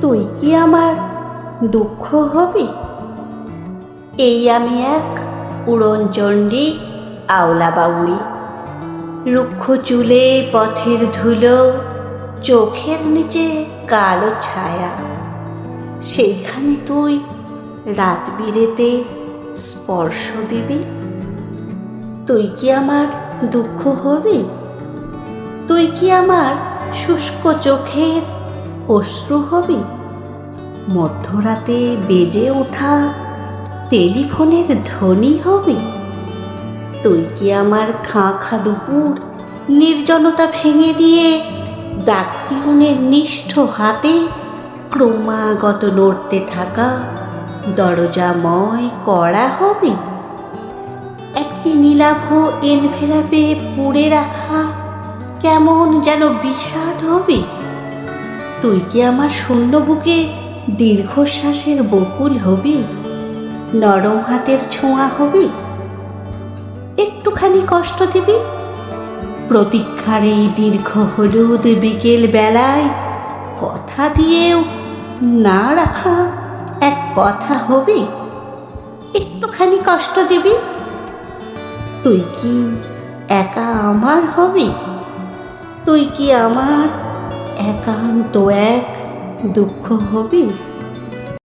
তুই কি আমার দুঃখ হবি? এই আমি এক উড়নচণ্ডী আওলা বাউরি, রুক্ষ চুলে পথের ধুলো, চোখের নিচে কালো ছায়া। সেইখানে তুই রাত বিরেতে স্পর্শ দিবি। তুই কি আমার দুঃখ হবি? তুই কি আমার শুষ্ক চোখের অশ্রু হবি? মধ্যরাতে বেজে ওঠা টেলিফোনের ধ্বনি হবি? তুই কি আমার খাঁ খাঁ দুপুর নির্জনতা ভেঙে দিয়ে ডাকপিয়নের নিষ্ঠ হাতে ক্রমাগত নড়তে থাকা দরজাময় কড়া হবি? একটি নীলাভ এনভেলাপে পুড়ে রাখা কেমন যেন বিষাদ হবি? তুই কি আমার শূন্য বুকে দীর্ঘশ্বাসের বকুল হবি? নরম হাতের ছোঁয়া হবি? একটুখানি কষ্ট দিবি? প্রতীক্ষার এই দীর্ঘ হলুদ বিকেল বেলায় কথা দিয়েও না রাখা এক কথা হবি? একটুখানি কষ্ট দিবি? তুই কি একা আমার হবি? তুই কি আমার একান্ত এক দুঃখ হবি?